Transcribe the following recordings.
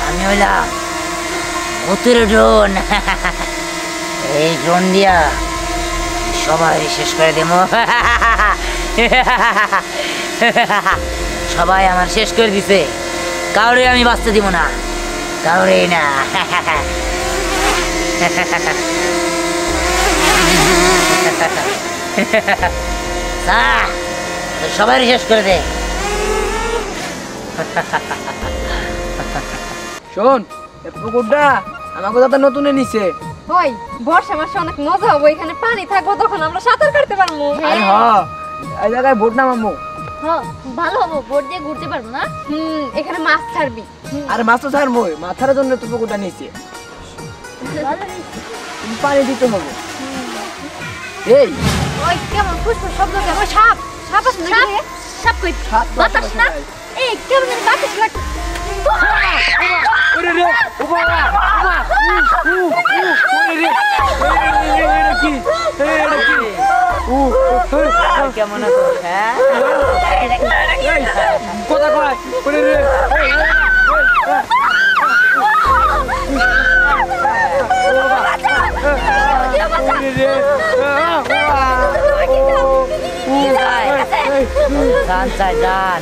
আমি হইলাম ভূতের ড্রোন। এই ড্রোন দিয়া সবাই শেষ করে দেব। সবাই আমার শেষ করে দিছে, কাউরে আমি বাঁচতে দিব না, কাউরে না। সবাই শেষ করে দে। শোন, পুকুরটা আমার কথা নতুন নিছে। ওই বর্ষা মাসে অনেক মজা হবে, এখানে পানি থাকবো, তখন আমরা সাঁতার কাটতে পারবো। আরে হ্যাঁ, এই জায়গায় ভোট নামাবো। হ্যাঁ ভালো হবো, ভোট দিয়ে ঘুরতে পারবো না। এখানে মাছ ছাড়বি। আরে মাছ তো ছাড়বো, মাথার জন্য তো পুকুরটা নিছে। পানি দিতে হবে। এই ওই কেমন ফুসফুস শব্দ, কেমন সাপ সাপ আছে নাকি? সাপ কই? বাতাস না? এই কেমন জানি বাতাস লাগে। ওরে রে, ওবা ওবা, ওরে রে, এটা কি? এটা কি? কেমন আছো? হ্যাঁ, কথা কয়। ওরে রে, জান চাই জান।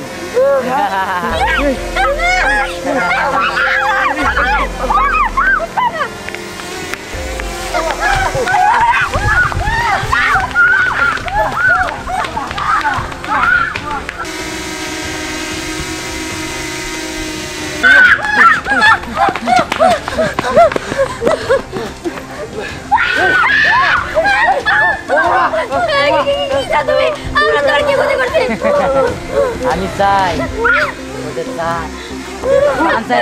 আমি চাই ওদের চাই, চাই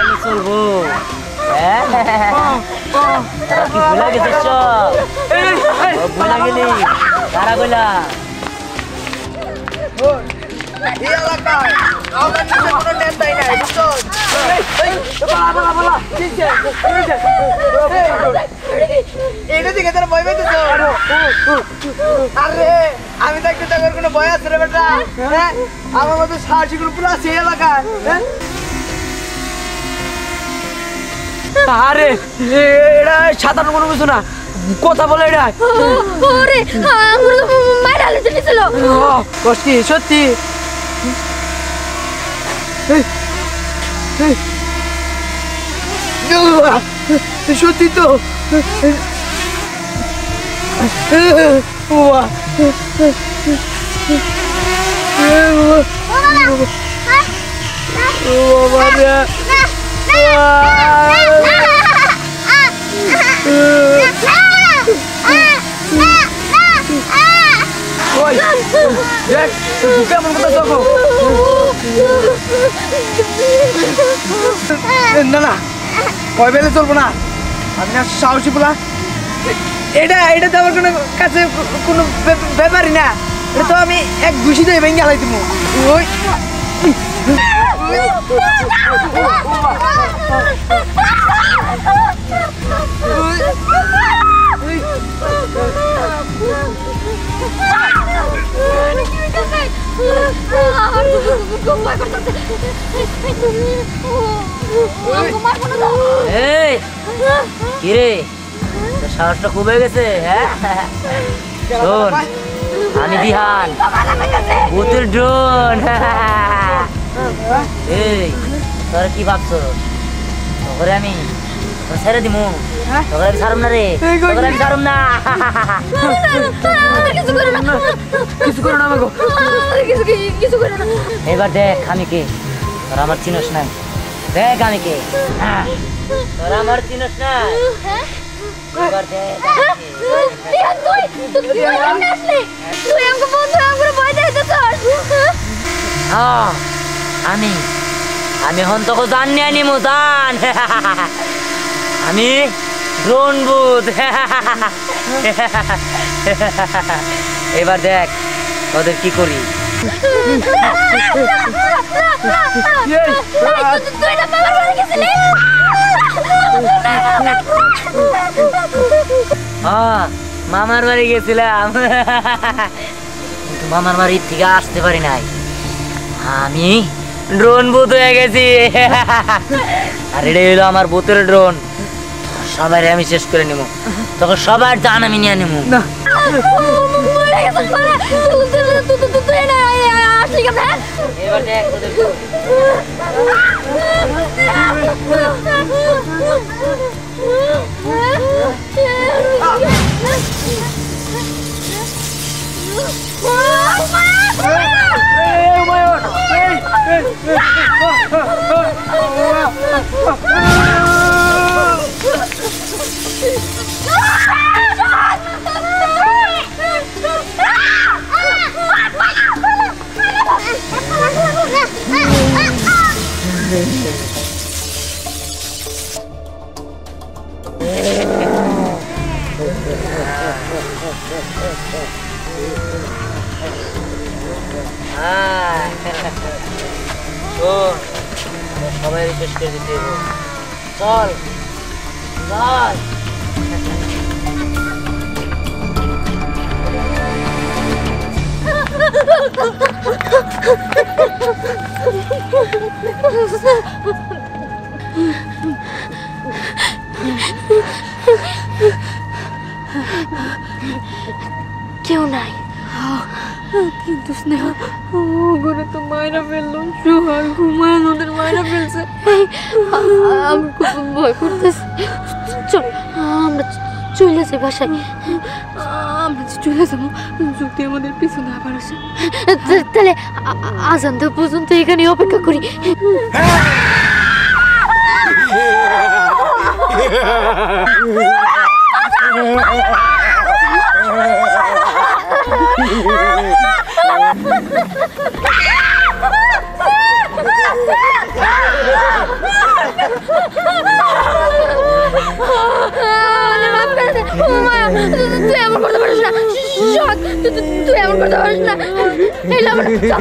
আমি চলবো। কি ভুলা গেছিস সব? ভুলা গেলি কারা গলা? এই এলাকায় আমাদের নিচে কোনো নেতাই নাই, বুঝছো? এইটা দিকে তোর ভয় পেতেছ? আরে আমি দেখতে তোর কোনো ভয় আছে রে বেটা? হ্যাঁ, আমার মতো সাহসী কোনো পুরো আছে এই এলাকায়। আরে এটা সাধারণ কোনো কিছু না, কথা বলে এটা। ওরে আমার মাইরা লেতে ছিল। কষ্টি সত্যি। সত্যি তো। না না, কয় বেলে চলবো না, আমি না সাহসী বলা। এটা এটা তো আমার কোনো কাছে কোনো ব্যাপারই না, এটা তো আমি এক ঘুষিতে ভেঙে হালাই দিব। ওই কিরে, সাহসটা খুব হয়ে গেছে। হ্যাঁ শোন, আমি দিহান ভূতের ড্রোন। এই তোর কি ভাবছো? তোরে আমি ছেড়ে দিমু? তোরে আমি ছাড়ুম না রে, তোরে আমি ছাড়ুম না। কিছু করো না আমাকে, কিছু করে না। এবার দেখ আমি কে, তোরা আমার চিনস নাই। দেখ আমি কে, তোরা আমার চিনস নাই। এবার দেখ আমি আমি হন তোকে জানি আনিমু জান। আমি ড্রোন ভূত। এবার দেখ তোদের কি করি। তুই না বাবার বাড়ি গেছিলি? হ্যাঁ মামার বাড়ি গেছিলাম, কিন্তু মামার বাড়ির থেকে আসতে পারি নাই। আমি ড্রোন ভূত হয়ে গেছি। আর এটা হলো আমার ভূতের ড্রোন, সবাই আমি শেষ করে নেবো, তখন সবার জান আমি নিয়ে নেবো। না এবার দেখ তোদের সবাই শেষ করে দিতে হবে। চল চল। কেউ নাই, কিন্তু স্নেহ ওগুলো তো মায়েরা ফেললো, সোহাগ হুমায়ুন ওদের মায়েরা ফেলছে। আমি খুব ভয় করতেছি। চল আমরা চলে যাই বাসায়, আমরা চলে যাবো যদি আমাদের পিছনে আবার আসে। তাহলে আজান দেওয়া পর্যন্ত এখানে অপেক্ষা করি। তুই এমন করতে পারিস না, তুই এমন করতে পারিস না।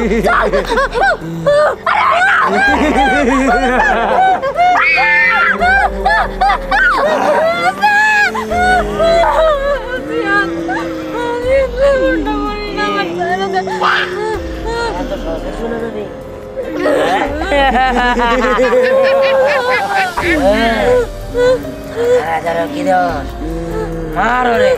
কি দোষ মারো রে।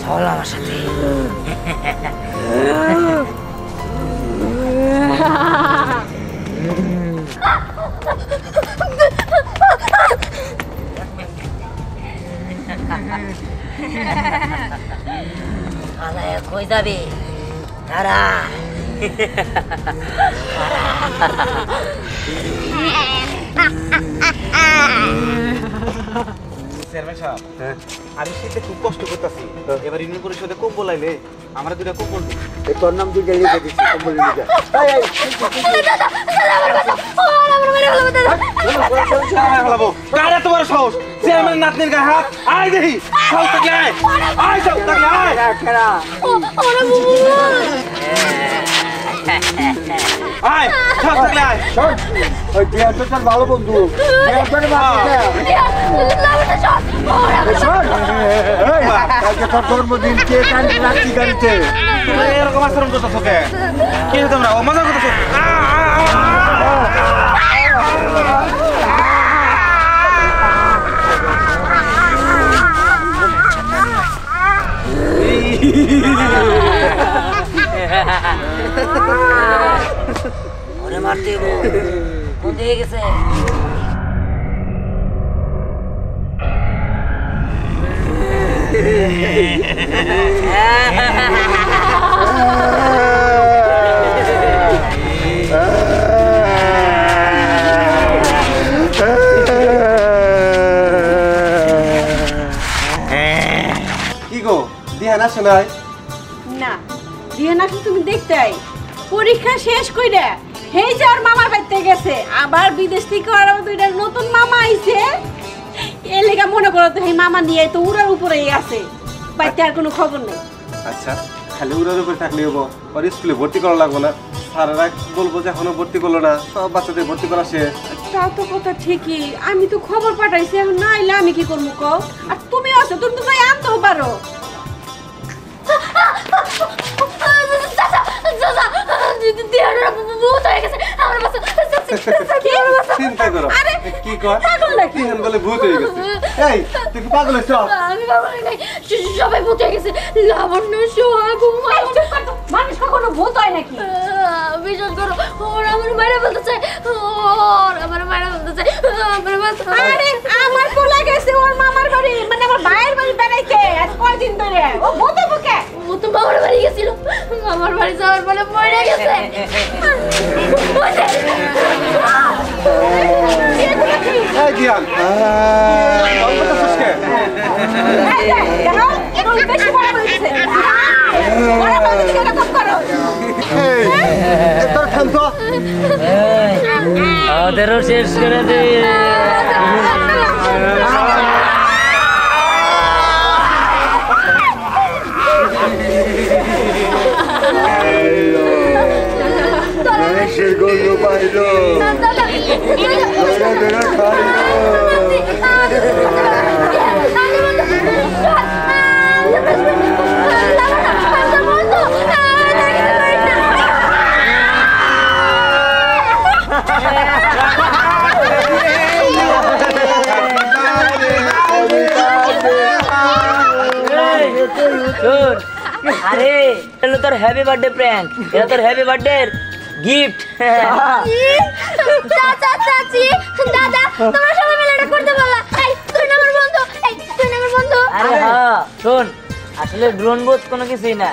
চল আমার সাথে। কই যাবি তারা? চেয়ারম্যান সাহেব, আমি শীতে খুব কষ্ট করতেছি। এবার ইউনিয়ন পরিষদে কম্বল আইলে আমরা দুটা কম্বল দিই। তোর নাম দুইটা লিখে দিচ্ছি, কম্বল লিখে। কার এত বড় সাহস? চেয়ারম্যান নাতনির গায়ে হাত! আয় দেখি, সাহস থাকলে আয়! আয় সাহস থাকলে আয়! আয়, সাহস থাকলে আয়! ওই চেয়ারম্যান ভালো বন্ধু, তোর জন্মদিন কে রাখছি গাড়িতে এরকম আচরণ করতেছ কে? কি তোমরা মজা করতেছ? ওরে মারতে কোন দিকে গেছে? দিহান আসে নাই না দিহান আসলে তুমি দেখতে আই পরীক্ষা শেষ কইরা হেই যে ওর মামার বাড়িতে গেছে আবার বিদেশ থেকে ওর দুইটা নতুন মামা আইছে এর লেগা মনে করো তো হেই মামা নিয়ে তো উড়ার উপরেই আছে বাড়িতে আর কোনো খবর নেই আচ্ছা খালি উড়ার উপরে থাকলে হবো ওর স্কুলে ভর্তি করা লাগবো না স্যারেরা বলবো যে এখনো ভর্তি করলো না সব বাচ্চাদের ভর্তি করা শেষ তা তো কথা ঠিকই আমি তো খবর পাঠাইছি এখন না আইলে আমি কি করবো কও আর তুমি আছো তুমি তো যাই আনতেও পারো চিন্তা করো কি কর দিহান বলে ভূত হয়ে গেছে এই তুই কি পাগল হয়েছ আমি বাবা নাই সবাই ভূত হয়ে গেছে লাবণ্য সোহাগ মানুষ কখনো ভূত হয় নাকি বিশ্বাস করো ওর আমার মারা বলতে চাই ওর আমার মারা বলতে চাই আরে আমার পোলা গেছে ওর মামার বাড়ি মানে আমার ভাইয়ের বাড়ি বেড়াইতে আজ কয়দিন ধরে ও ভূতে বুকে ও তো মামার বাড়ি গেছিল মামার বাড়ি যাওয়ার পরে মরে গেছে এই দিহান অল্প তো সুস্কে তোর খান তো আমাদেরও শেষ করে দে মানুষের গল্প পাইল শোন, আরে এটা হলো তোর হ্যাপি বার্থডে প্র্যাঙ্ক এটা তোর হ্যাপি বার্থডে গিফট চাচা চাচি দাদা তোমরা সবাই মিলে এটা করতে পারলা এই তুই না আমার বন্ধু এই তুই না আমার বন্ধু আরে হ্যাঁ শোন আসলে ড্রোন বোধ কোনো কিছুই না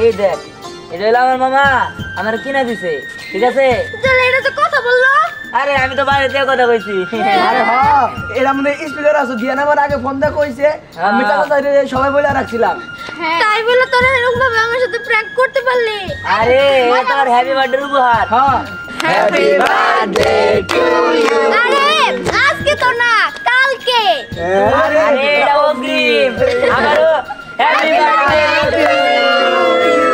এই দেখ এটা হলো আমার মামা আমার কিনা দিছে ঠিক আছে চলে এটা তো কথা বললো আরে আমি তো বাইরে দিয়ে কথা কইছি আরে হ্যাঁ এর মধ্যে স্পিকার আছে দিয়ান আমার আগে ফোন দা কইছে আমি তাড়াতাড়ি সবাই বলে রাখছিলাম তাই বলে তোরা এরকম ভাবে আমার সাথে প্র্যাঙ্ক করতে পারলি আরে এটা তোর হ্যাপি বার্থডে উপহার হ্যাঁ হ্যাপি বার্থডে টু ইউ আরে আজকে তো না কালকে আরে এটা অগ্রিম আমারও হ্যাপি বার্থডে টু ইউ